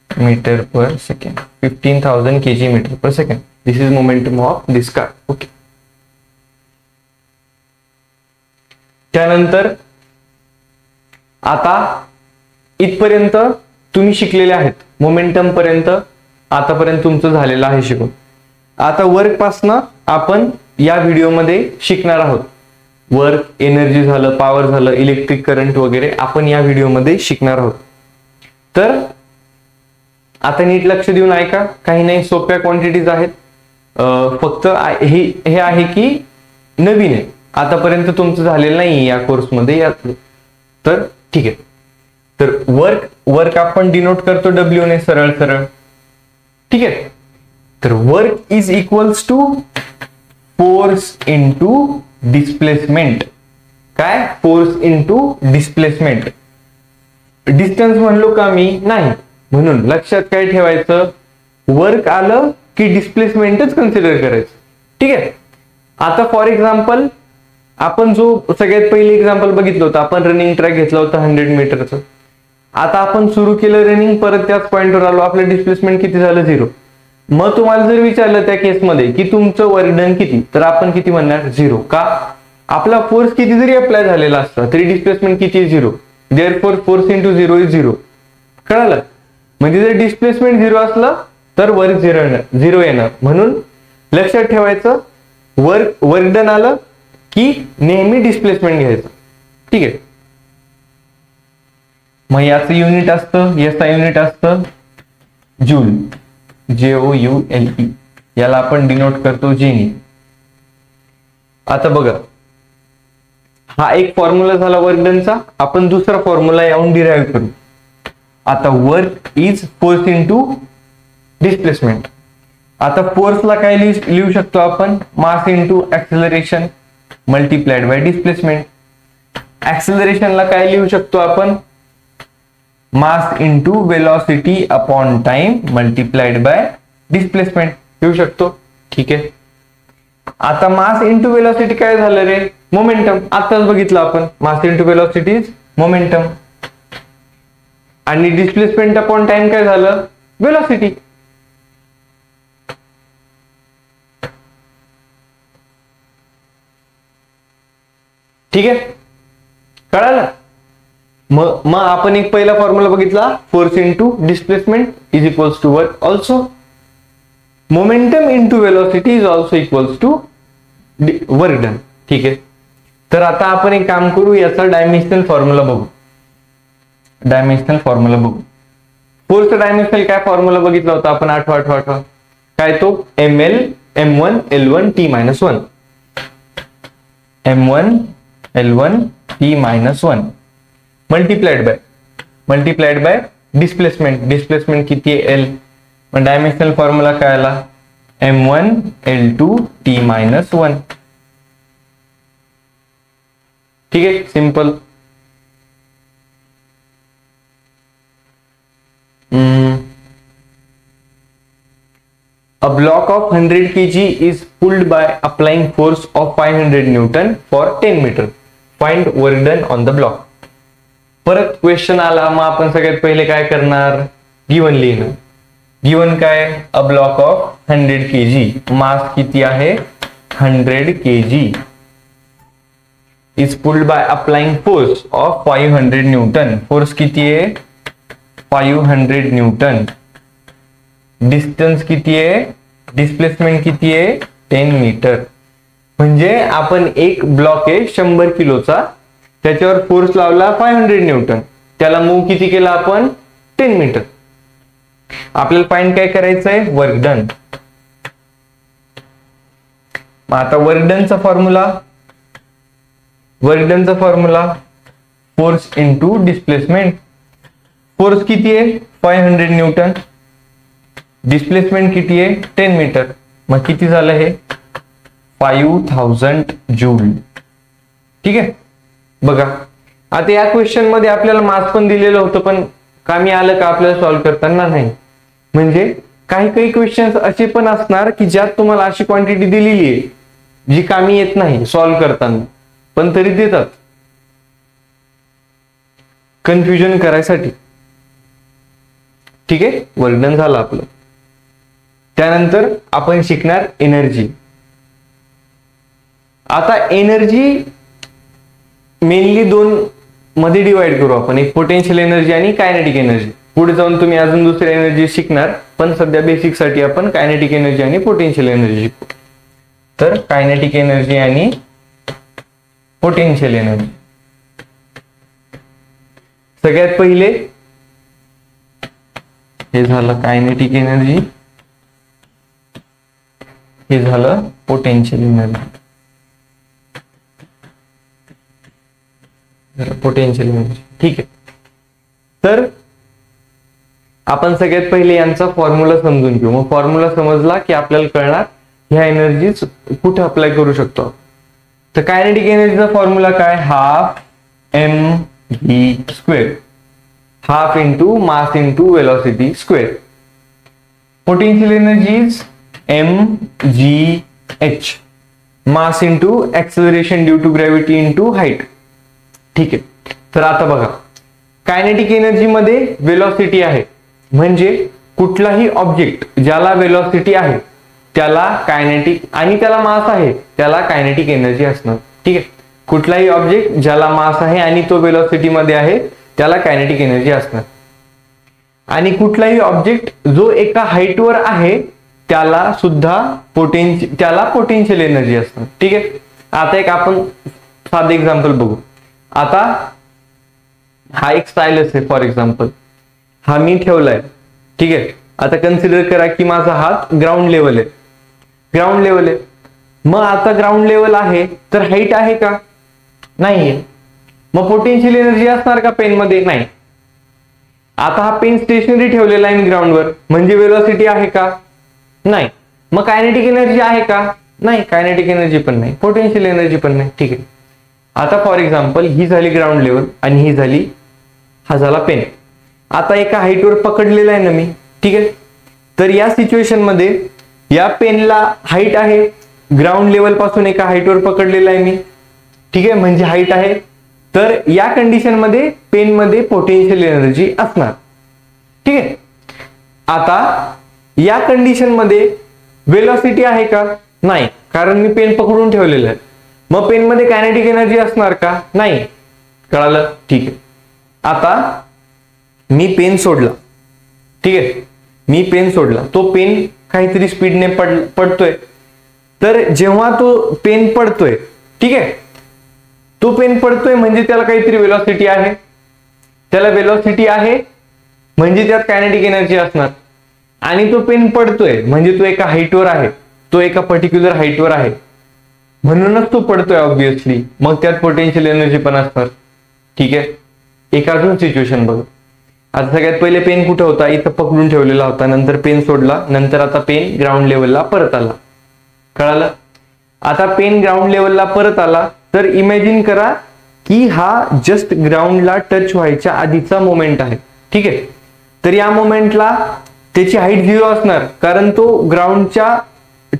metre per second, 15,000 kg metre per second. This is momentum of this car. Okay, त्यानंतर आता इथपर्यंत तुम्ही शिकलेले आहेत, मोमेंटम पर्यंत आतापर्यंत तुमचं झालेलं आहे शिकून. आता वर्क पासनं आपण या व्हिडिओमध्ये शिकणार आहोत. वर्क, एनर्जी झालं, पॉवर झालं, इलेक्ट्रिक करंट वगैरे आपण या व्हिडिओमध्ये शिकणार आहोत. तर आता नीट लक्ष देऊन ऐका, काही नाही, सोप्या क्वांटिटीज आहेत. फक्त हे आहे की नवीन आहे, आतापर्यंत तुमचं झालेलं नाही या कोर्समध्ये. तर ठीक आहे, तर वर्क आपण डिनोट करतो W ने, सरळ सरळ. ठीक आहे, तर work is equals to force into displacement. काय, फोर्स इंटू डिस्प्लेसमेंट. डिस्टन्स म्हणलो का मी, नाही, म्हणून लक्षात काय ठेवायचं, वर्क आलं की डिस्प्लेसमेंटच कन्सिडर करायचं. ठीक आहे, आता फॉर एक्झाम्पल आपण जो सगळ्यात पहिले एक्झाम्पल बघितलं होतं, आपण रनिंग ट्रॅक घेतला होता 100 मीटरचं. आता आपण सुरू केलं रनिंग, परत त्याच पॉइंटवर आलो, आपलं डिस्प्लेसमेंट किती झालं 0. मग तुम्हाला जर विचारलं त्या केसमध्ये की तुमचं वर्क डन किती, तर आपण किती म्हणणार 0. का, आपला फोर्स किती जरी अप्लाय झालेला असला तरी डिस्प्लेसमेंट किती 0. Therefore force into 0 is 0. कळालं, म्हणजे जर डिस्प्लेसमेंट 0 असलं तर वर्क 0 येणार. म्हणून लक्षात ठेवायचं, वर्क डन आलं की नेहमी डिस्प्लेसमेंट घ्यायचं. ठीक आहे, मग याचं युनिट असतं, याचा युनिट असतं जूल, JOULE. याला आपण डिनोट करतो जेनी. आता बघा, हा एक फॉर्म्युला झाला वर्क डनचा. आपण दुसरा फॉर्म्युला याहून डिराइव्ह करू. आता work is force into displacement. आता फोर्सला काय लिहू शकतो आपण, mass into acceleration multiplied by displacement. ऍक्सेलरेशनला काय लिहू शकतो आपण, mass into velocity upon time multiplied by displacement लिहू शकतो. ठीक आहे, आता मास इंटू वेलोसिटी काय झालं रे, मोमेंटम. आताच बघितलं आपण, mass into velocity is momentum. आणि डिस्प्लेसमेंट अपॉन टाइम काय झालं, वेलोसिटी. ठीक आहे, कळालं. मग आपण एक पहिला फॉर्म्युला बघितला, force into displacement is equals to work. Also momentum into velocity is also equals to work done. ठीक आहे, तर आता आपण एक काम करू, याचा डायमेन्शनल फॉर्म्युला बघू. डायमेन्शनल फॉर्म्युला बघू. फोर्सचा डायमेन्शनल काय फॉर्म्युला बघितला होता आपण, आठवा. काय तो, ml m1 l1 t-1. m1 l1 t-1 multiplied by displacement किती आहे l. मग डायमेन्शनल फॉर्म्युला काय आला, m1 l2 t-1. ठीक आहे, simple. A block of 100 kg is pulled by applying force of 500 Newton for 10 meter. Find work done on the block. परत क्वेश्चन आला, मग आपण सगळ्यात पहिले काय करणार, गिवन लिहिणं. गिवन काय, अ ब्लॉक ऑफ 100 kg, मास किती आहे 100 kg. Is pulled by applying force of 500 Newton. Force किती आहे? 500 न्यूटन. डिस्टन्स किती आहे? डिस्प्लेसमेंट किती आहे? 10 मीटर. म्हणजे आपण एक ब्लॉक आहे 100 किलोचा, त्याच्यावर फोर्स लावला 500 न्यूटन, त्याला मूव्ह किती केला आपण? 10 मीटर. आपल्याला फाइंड काय करायचंय? Work done. आता वर्क डनचा formula force into displacement. Force किती आहे? 500 न्यूटन. डिस्प्लेसमेंट किती आहे? 10 मीटर. मग किती झालं हे? 5000 जूल. ठीक आहे. बघा आता या क्वेश्चन मध्ये आपल्याला मास पण दिलेलं होतं, पण कामी आलं का आपल्याला सॉल्व्ह करताना? नाही. म्हणजे काही क्वेश्चन्स असे पण असणार की ज्यात तुम्हाला अशी क्वांटिटी दिलेली आहे जी कामी येत नाही सॉल्व्ह करताना, पण तरी देतात कन्फ्युजन करायसाठी. ठीक आहे. वर्क डन झालं आपलं. त्यानंतर आपण शिकणार एनर्जी. आता एनर्जी मेनली दोन मध्ये डिवाइड करू आपण, एक पोटेन्शियल एनर्जी आणि कायनेटिक एनर्जी. पुढे जाऊन तुम्ही अजून दुसरी एनर्जी शिकणार, पण सध्या बेसिक साठी आपण कायनेटिक एनर्जी आणि पोटेन्शियल एनर्जी शिकू. तर कायनेटिक एनर्जी आणि पोटेन्शियल एनर्जी. सगळ्यात पहिले हे झालं कायनेटिक एनर्जी, हे झालं पोटेन्शियल एनर्जी. Potential energy. ठीक आहे. तर आपण सगळ्यात पहिले यांचा फॉर्म्युला समजून घेऊ. मग फॉर्म्युला समजला की आपल्याला कळणार ह्या एनर्जीज कुठे अप्लाय करू शकतो. तर कायनेटिक एनर्जीचा फॉर्म्युला काय? Half mv square. Half into mass into velocity square. Potential energy is mgh. Mass into acceleration due to gravity into height. ठीक आहे. तर आता बघा कायनेटिक एनर्जी मध्ये वेलोसिटी आहे, म्हणजे कुठलाही ऑब्जेक्ट ज्याला वेलोसिटी आहे त्याला कायनेटिक, आणि त्याला मास आहे त्याला कायनेटिक एनर्जी असणार. ठीक आहे. कुठलाही ऑब्जेक्ट ज्याला मास आहे आणि तो वेलोसिटी मध्ये आहे त्याला कायनेटिक एनर्जी असणार. आणि कुठलाही ऑब्जेक्ट जो एका हाईटवर आहे त्याला सुद्धा पोटेन्शियल एनर्जी असणार. ठीक आहे. आता एक आपण साधं एक्झाम्पल बघू. आता हा एक स्टायलस आहे फॉर एक्झाम्पल, हा मी ठेवलाय. ठीक आहे. आता कन्सिडर करा की माझा हात ग्राउंड लेवल आहे. ग्राउंड लेवल आहे. मग आता ग्राउंड लेवल आहे तर हाईट आहे का? नाहीये. मग पोटेन्शियल एनर्जी असणार का पेन मध्ये? नाही. आता हा पेन स्टेशनरी ठेवलेला आहे ग्राउंडवर, म्हणजे वेलोसिटी आहे का? नाही. मग कायनेटिक एनर्जी आहे का? नाही. कायनेटिक एनर्जी पण नाही, पोटेन्शियल एनर्जी पण नाही. ठीक आहे. आता फॉर एक्झाम्पल ही झाली ग्राउंड लेवल आणि ही झाली, हा झाला पेन. आता एका हाईटवर पकडलेला आहे ना मी. ठीक आहे. तर या सिच्युएशन मध्ये या पेनला हाईट आहे, ग्राउंड लेवल पासून एका हाईटवर पकडलेला आहे मी. ठीक आहे. म्हणजे हाईट आहे. तर या कंडिशन मध्ये पेन मध्ये पोटेन्शियल एनर्जी असणार. ठीक आहे. आता या कंडिशन मध्ये वेलोसिटी आहे का? नाही, कारण मी पेन पकडून ठेवलेलं आहे. मग पेन मध्ये कायनेटिक एनर्जी असणार का? नाही. कळालं? ठीक आहे. आता मी पेन सोडला. ठीक आहे. मी पेन सोडला, तो पेन काहीतरी स्पीडने पडतोय. तर जेव्हा तो पेन पडतोय, ठीक आहे, तो पेन पडतोय म्हणजे त्याला काहीतरी वेलोसिटी आहे. त्याला वेलोसिटी आहे म्हणजे त्यात कायनेटिक एनर्जी असणार. आणि तो पेन पडतोय म्हणजे तो एका हाईटवर आहे, तो एका पर्टिक्युलर हाईटवर आहे, म्हणूनच तो पडतोय ऑब्विसली. मग त्यात पोटेन्शियल एनर्जी पण असणार. ठीक आहे. एक अजून सिच्युएशन बघ. आता सगळ्यात पहिले पेन कुठे होता? इथं पकडून ठेवलेला होता. नंतर पेन सोडला. नंतर आता पेन ग्राउंड लेवलला परत आला. कळालं? आता पेन ग्राउंड लेवलला परत आला तर इमॅजिन करा की हा जस्ट ग्राउंडला टच व्हायच्या आधीचा मोमेंट आहे. ठीक आहे. तर या मोमेंटला त्याची हाईट 0 असणार, कारण तो ग्राउंडच्या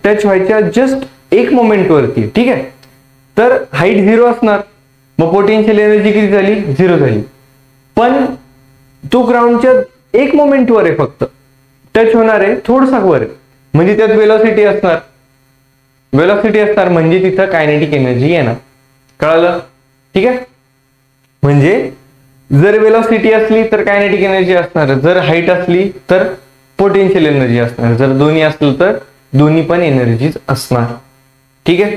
टच व्हायच्या जस्ट एक मोमेंट वरती. ठीक आहे. तर हाईट 0 असणार. मग पोटेन्शियल एनर्जी किती झाली? 0 झाली. पण तो ग्राउंडच्या एक मोमेंट वर आहे, फक्त टच होणार आहे, थोडसा वर आहे, म्हणजे त्यात वेलोसिटी असणार. वेलोसिटी असणार म्हणजे तिथं कायनेटिक एनर्जी येणार. कळालं? ठीक आहे. म्हणजे जर वेलोसिटी असली तर कायनेटिक एनर्जी असणार, जर हाईट असली तर पोटेन्शियल एनर्जी असणार, जर दोन्ही असलं तर दोन्ही पण एनर्जीज असणार. ठीक आहे.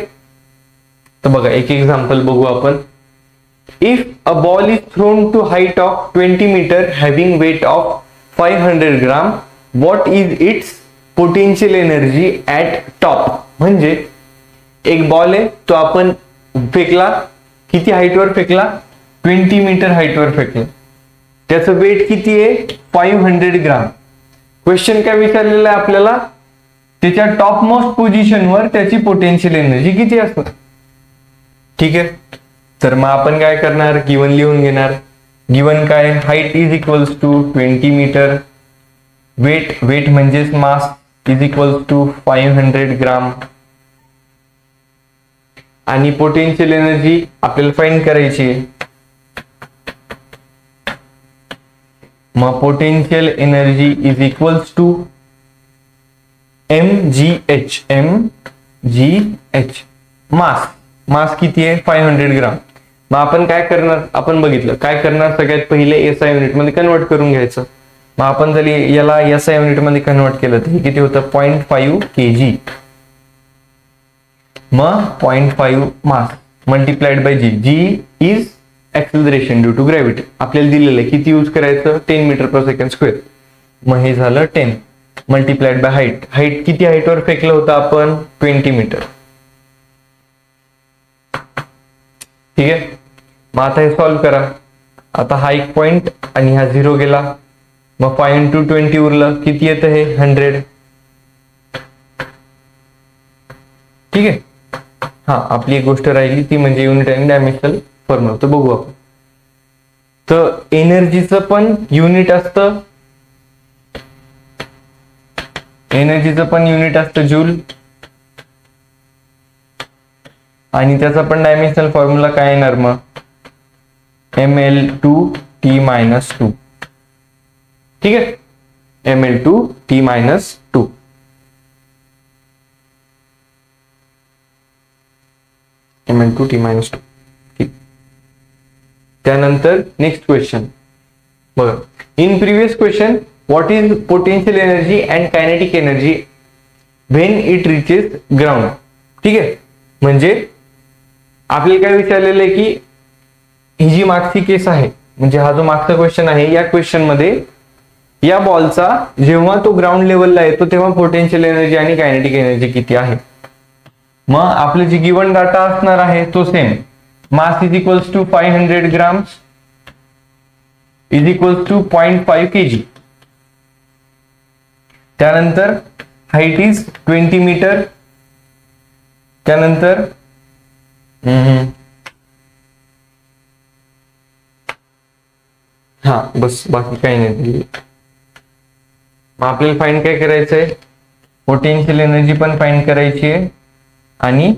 तर बघा एक एक्झाम्पल बघू आपण. If a ball is thrown to height of 20 metre having weight of 500 gram, what is its potential energy at top. म्हणजे एक बॉल आहे, तो आपण फेकला, किती हाईटवर फेकला, 20 मीटर हाईटवर फेकला, त्याचं वेट किती आहे, 500 ग्राम. क्वेश्चन काय विचारलेला आहे आपल्याला, त्याच्या टॉप मोस्ट पोझिशनवर त्याची पोटेन्शियल एनर्जी किती असणार. ठीक आहे. तर मग आपण काय करणार, गिवन लिहून घेणार. गिवन काय, height is equals to 20 metre, weight म्हणजेच mass is equals to 500 gram, आणि पोटेन्शियल एनर्जी आपल्याला फाइंड करायची आहे. मग potential energy is equals to mgh. Mass किती आहे, 500 ग्राम. मग आपण काय करणार, आपण बघितलं काय करणार, सगळ्यात पहिले SI युनिट मध्ये कन्वर्ट करून घ्यायचं. मग आपण जर याला SI युनिट मध्ये कन्वर्ट केलं तर हे किती होतं, 0.5 kg. मग 0.5 mass multiplied by g is acceleration due to gravity. आपल्याला दिलेलं आहे किती यूज करायचं, 10 मीटर पर सेकंड स्क्वेअर. मग हे झालं 10 मल्टिप्लाइड बाय हाईट किती हाईटवर फेकलं होतं आपण, 20 मीटर. ठीक आहे. मग आता हे सॉल्व्ह करा. आता हा एक पॉइंट आणि हा 0 गेला, मग 5 into 20 उरलं, किती येतं हे, 100. ठीक आहे. हा आपली एक गोष्ट राहिली ती म्हणजे युनिट आणि डायमेन्शनल फॉर्म्युला. तर बघू आपण. तर एनर्जीचं पण युनिट असतं, जूल, आणि त्याचा पण डायमेन्शनल फॉर्म्युला काय येणार मग, ml2t-2. ठीक आहे. ml2t-2. ml2t-2. ठीक. त्यानंतर नेक्स्ट क्वेश्चन बघा. In previous question what is potential energy and kinetic energy when it reaches ground. ठीक आहे. म्हणजे आपल्याला काय विचारलेलं आहे की ही जी मागची केस आहे, म्हणजे हा जो मागचा क्वेश्चन आहे, या क्वेश्चन मध्ये या बॉलचा जेव्हा तो ग्राउंड लेवलला येतो तेव्हा पोटेन्शियल एनर्जी आणि कायनेटिक एनर्जी किती आहे. मग आपलं जे गिवन डाटा असणार आहे तो same, mass is equals to 500 grams is equals to 0.5 kg. त्यानंतर हाईट इज 20 मीटर. त्यानंतर हा बस, बाकी काही नाही. मग आपल्याला फाइंड काय करायचंय, पोटेन्शियल एनर्जी पण फाइंड करायची आहे आणि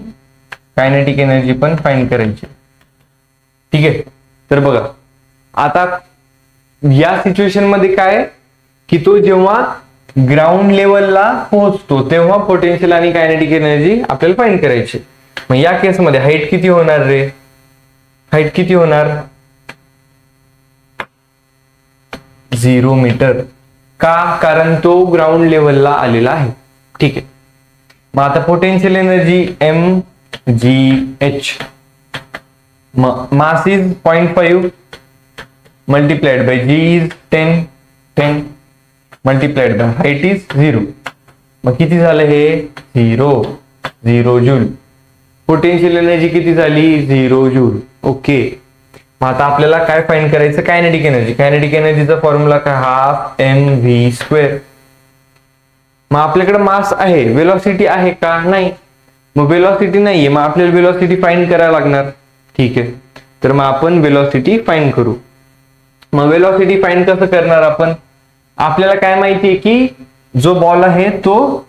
कायनेटिक एनर्जी पण फाइंड करायची. ठीक आहे. तर बघा आता या सिच्युएशन मध्ये काय की तो जेव्हा ग्राउंड लेवलला पोहोचतो तेव्हा पोटेन्शियल आणि कायनेटिक एनर्जी आपल्याला फाइंड करायची. मग या केसमध्ये हाईट किती होणार रे, हाईट किती होणार, 0 मीटर. का, कारण तो ग्राउंड लेवलला आलेला आहे. ठीक आहे. मग आता potential energy mgh, mass is 0.5 multiplied by g is 10 multiplied by height is 0. मग किती झालं हे, 0 जूल. पोटेन्शियल एनर्जी किती झाली, 0 जूल. ओके. मग आता आपल्याला काय फाइंड करायचं, कायनेटिक एनर्जी. कायनेटिक एनर्जीचा फॉर्म्युला काय, हाफ mv². मग आपल्याकडे मास आहे, वेलॉसिटी आहे का, नाही. मग वेलॉसिटी नाहीये, मग आपल्याला वेलॉसिटी फाइंड करायला लागणार. ठीक आहे. तर मग आपण वेलॉसिटी फाइंड करू. मग वेलॉसिटी फाइंड कसं करणार आपण, आपल्याला काय माहितीये की जो बॉल आहे तो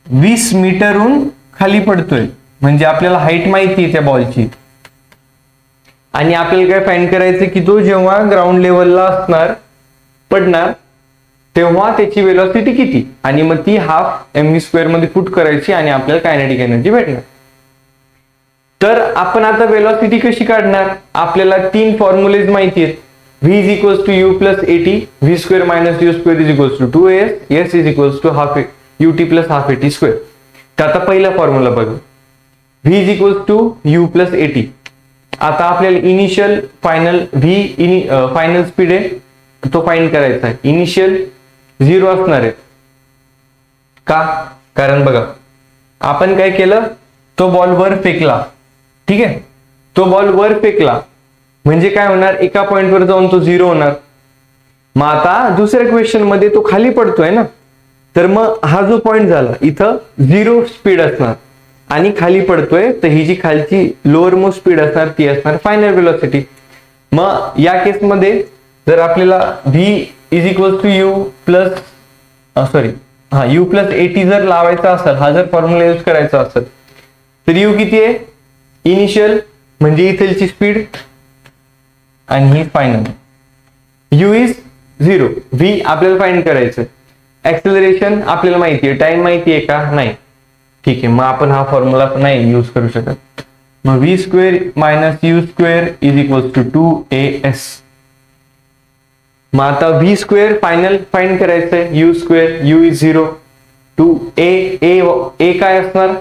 20 मीटरहून खाली पडतोय, म्हणजे आपल्याला हाईट माहिती आहे त्या बॉलची. आणि आपल्याला काय फाइंड करायचं की तो जेव्हा ग्राउंड लेवलला असणार, पडणार, तेव्हा त्याची वेलॉसिटी किती, आणि मग ती हाफ mv² मध्ये पुट करायची आणि आपल्याला कायनेटिक एनर्जी भेटणार. तर आपण आता वेलॉसिटी कशी काढणार, आपल्याला 3 फॉर्म्युलेज माहिती आहेत. v is equals to u plus a t, v square minus u square is equals to 2as, s is equals to half ut plus half a t square. तर आता पहिला फॉर्म्युला बघू. v is equals to u plus a t. आता आपल्याला इनिशियल फायनल फायनल स्पीड आहे तो फाइंड करायचा आहे. इनिशियल 0 असणार आहे का, कारण बघा आपण काय केलं, तो बॉल वर फेकला. ठीक आहे, तो बॉल वर फेकला म्हणजे काय होणार, एका पॉइंटवर जाऊन तो 0 होणार. मग आता दुसऱ्या क्वेश्चन मध्ये तो खाली पडतोय ना, तर मग हा जो पॉइंट झाला इथं 0 स्पीड असणार आणि खाली पडतोय, तर ही जी खालची लोअर मोस्ट स्पीड असणार ती असणार फायनल वेलोसिटी. मग या केसमध्ये जर आपल्याला v is equal to u plus u plus a t जर लावायचा असेल, हा जर फॉर्म्युला यूज करायचा असेल, तर यू किती आहे, इनिशियल म्हणजे इथलची स्पीड आणि ही फायनल. यू इज 0, व्ही आपल्याला फाइंड करायचं. ऍक्सेलरेशन आपल्याला माहिती आहे, टाइम माहिती आहे का, नाही. ठीक आहे, मग आपण हा फॉर्म्युला नाही यूज करू शकत. मग v square minus u square is equal to 2as. मग आता व्ही स्क्वेअर फायनल फाइंड करायचंय, u square, u is 0, 2a काय असणार,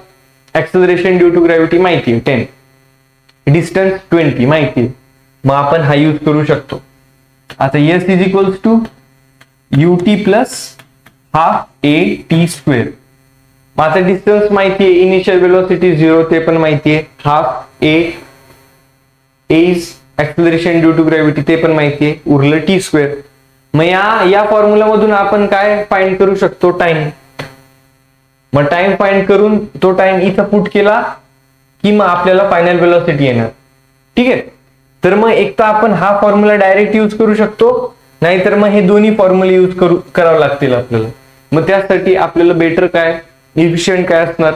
ऍक्सेलरेशन ड्यू टू ग्रॅव्हिटी माहिती आहे 10, डिस्टन्स 20 माहिती आहे. मग आपण हा यूज करू शकतो. आता s is equals to ut plus half a t square. मग आता डिस्टन्स माहिती आहे, इनिशियल वेलोसिटी 0 ते पण माहिती आहे, half a is acceleration due to gravity ते पण माहिती आहे, उरलं टी स्क्वेअर. मग या फॉर्म्युला मधून आपण काय फाइंड करू शकतो, टाइम. मग टाइम फाइंड करून तो टाइम इथं पुट केला की मग आपल्याला फायनल वेलोसिटी येणार. ठीक आहे, तर मग एक तर आपण हा फॉर्म्युला डायरेक्ट यूज करू शकतो, नाहीतर मग हे दोन्ही फॉर्म्युले यूज करावं लागतील आपल्याला. मग त्यासाठी आपल्याला बेटर काय, इफिशियंट काय असणार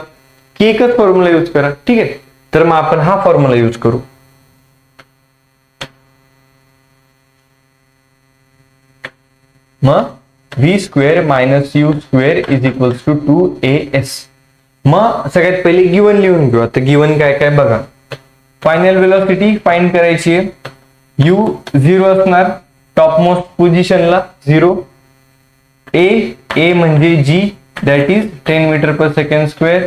की एकच फॉर्म्युला यूज करा. ठीक आहे, तर मग आपण हा फॉर्म्युला यूज करू. मग v square minus u square is equals to 2as. मग सगळ्यात पहिले गिवन लिहून घेऊ. आता गिवन काय काय बघा. फायनल वेलोसिटी फाइंड करायची आहे, u 0 असणार टॉप मोस्ट पोझिशनला 0, a म्हणजे g that is 10 metre per second square,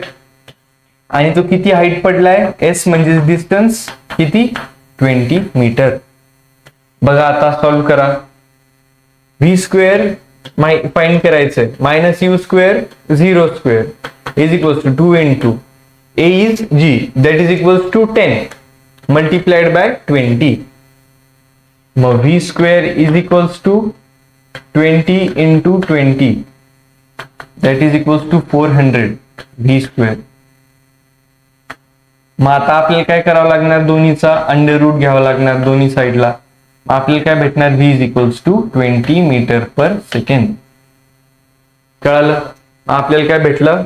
आणि तो किती हाईट पडलाय, s म्हणजे डिस्टन्स किती 20 मीटर. बघा आता सॉल्व्ह करा. व्ही स्क्वेअर फाइंड करायचंय, minus u square 0 square is equals to 2 into a is g that is equals to 10 multiplied by 20. मग v square is equals to 20 into 20 that is equals to 400 v square. मग आता आपल्याला काय करावं लागणार, दोन्हीचा अंडर रूट घ्यावा लागणार दोन्ही साईडला. आपल्याला काय भेटणार, v is equals to 20 metre per second. कळालं, आपल्याला काय भेटलं,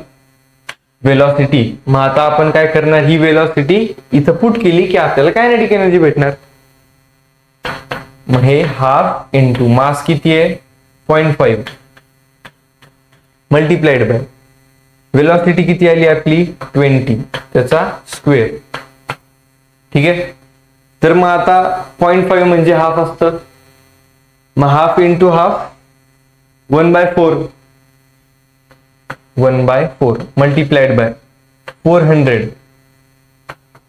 वेलॉसिटी. मग आता आपण काय करणार, ही वेलॉसिटी इथं पुट केली की आपल्याला कायनेटिक एनर्जी भेटणार. मग हे हाफ इंटू मास किती आहे 0.5 मल्टिप्लाइड बाय वेलॉसिटी किती आली आपली 20, त्याचा स्क्वेअर. ठीक आहे, तर मग आता 0.5 म्हणजे हाफ असतं. मग half into half 1/4 multiplied by 400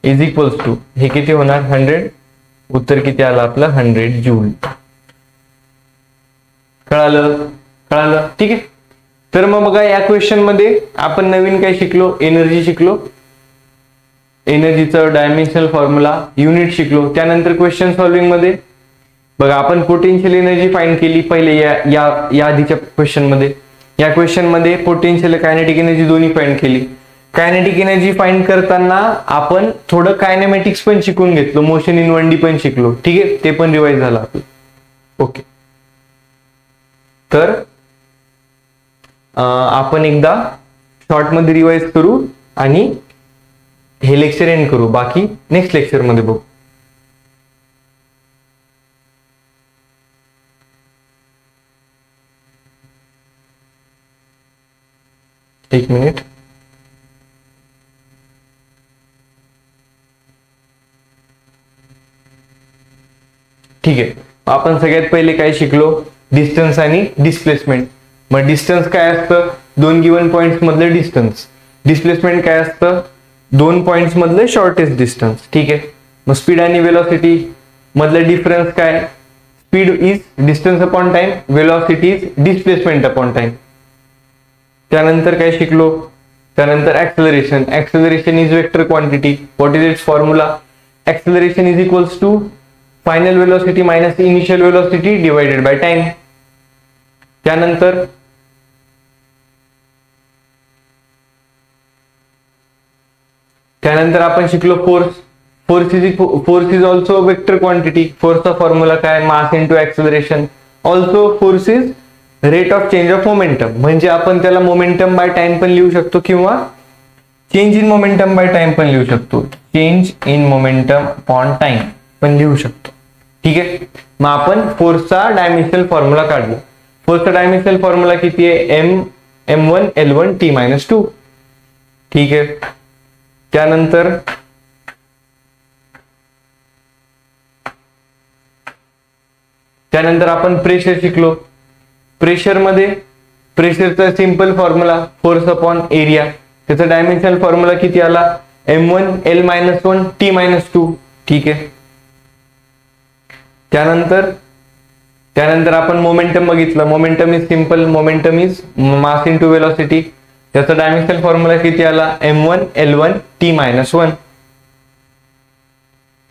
is equals to, हे किती होणार 100. उत्तर किती आलं आपलं 100 जूल. कळालं. ठीक आहे, तर मग बघा या क्वेश्चन मध्ये आपण नवीन काय शिकलो, एनर्जी शिकलो, एनर्जीचं डायमेन्शनल फॉर्म्युला, युनिट शिकलो. त्यानंतर क्वेश्चन सॉल्विंग मध्ये बघा आपण पोटेन्शियल एनर्जी फाइंड केली पहिले या आधीच्या क्वेश्चन मध्ये. या क्वेश्चन मध्ये पोटेन्शियल कायनेटिक एनर्जी दोन्ही फाइंड केली. कायनेटिक एनर्जी फाइंड करताना आपण थोडं कायनेमॅटिक्स पण शिकून घेतलो, मोशन इन 1D पण शिकलो. ठीक आहे, ते पण रिवाइज झालं आपलं. ओके, तर आपण एकदा शॉर्ट मध्ये रिवाइज करू आणि हे लेक्चर एंड करू. बाकी नेक्स्ट लेक्चर मध्ये बघू. एक मिनिट. ठीक आहे, आपण सगळ्यात पहिले काय शिकलो, डिस्टन्स आणि डिस्प्लेसमेंट. मग डिस्टन्स काय असतं, दोन गिवन पॉइंट्स मधलं डिस्टन्स. डिस्प्लेसमेंट काय असतं, दोन पॉइंट्स मधलं शॉर्टेस्ट डिस्टन्स. ठीक आहे, मग स्पीड आणि वेलोसिटी मधलं डिफरन्स काय, speed is distance upon time, velocity is displacement upon time. त्यानंतर काय शिकलो, त्यानंतर acceleration. Acceleration is vector quantity. What is its formula, acceleration is equals to final velocity minus initial velocity divided by time. त्यानंतर आपण शिकलो force. Force is also vector quantity. फोर्सचा फॉर्म्युला काय, mass into acceleration. Also force is rate of change of momentum. म्हणजे आपण त्याला मोमेंटम बाय टाइम पण लिहू शकतो किंवा change in momentum by time पण लिहू शकतो. Change in momentum upon time पण लिहू शकतो. ठीक आहे, मग आपण फोर्सचा डायमेन्शनल फॉर्म्युला काढला. फोर्सचा डायमेन्शनल फॉर्म्युला किती आहे, m1 L1 T-2. ठीक आहे, त्यानंतर आपण प्रेशर शिकलो. प्रेशरचा simple formula force upon area. त्याचा डायमेन्शनल फॉर्म्युला किती आला, m1 L-1 T-2. ठीक आहे, त्यानंतर आपण मोमेंटम बघितलं. Momentum is simple, momentum is mass into velocity. त्याचा डायमेन्शनल फॉर्म्युला किती आला, m1 L1 T-1.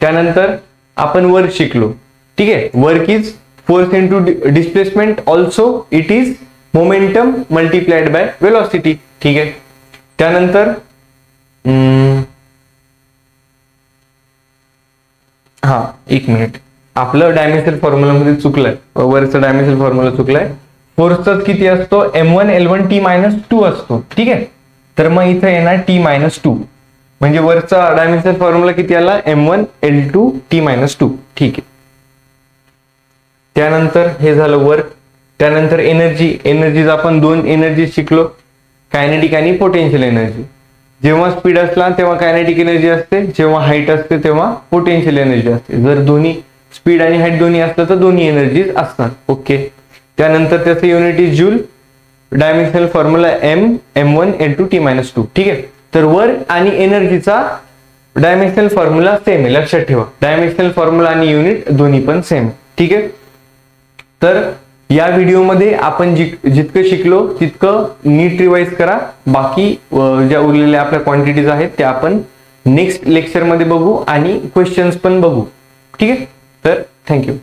त्यानंतर आपण वर्क शिकलो. ठीक आहे, work is force into displacement, also it is momentum multiplied by velocity. ठीक आहे, त्यानंतर एक मिनिट, आपलं डायमेन्शनल फॉर्म्युला मध्ये चुकलंय, वरचं डायमेन्शनल फॉर्म्युला चुकलाय. फोर्सचा किती असतो, m1 L1 T-2 असतो. ठीक आहे, तर मग इथं येणार T-2, म्हणजे वरचा डायमेन्शनल फॉर्म्युला किती आला, m1 L2 T-2. ठीक आहे, त्यानंतर हे झालं वर्क. त्यानंतर एनर्जीज आपण दोन एनर्जी शिकलो, कायनेटिक आणि पोटेन्शियल एनर्जी. जेव्हा स्पीड असला तेव्हा कायनेटिक एनर्जी असते, जेव्हा हाईट असते तेव्हा पोटेन्शियल एनर्जी असते. जर दोन्ही स्पीड आणि हाईट दोन्ही असलं तर दोन्ही एनर्जीज असतात. ओके, त्यानंतर त्याचं unit is joule. Dimensional formula m1 L2 T-2. ठीक आहे, तर वर्क आणि एनर्जीचा डायमेन्शनल फॉर्म्युला सेम आहे, लक्षात ठेवा. डायमेन्शनल फॉर्म्युला आणि युनिट दोन्ही पण सेम. ठीक आहे, तर या व्हिडिओमध्ये आपण जितकं शिकलो तितकं नीट रिवाइज करा. बाकी ज्या उरलेल्या आपल्या क्वांटिटीज आहेत त्या आपण नेक्स्ट लेक्चरमध्ये बघू आणि क्वेश्चन्स पण बघू. ठीक आहे, तर थँक्यू.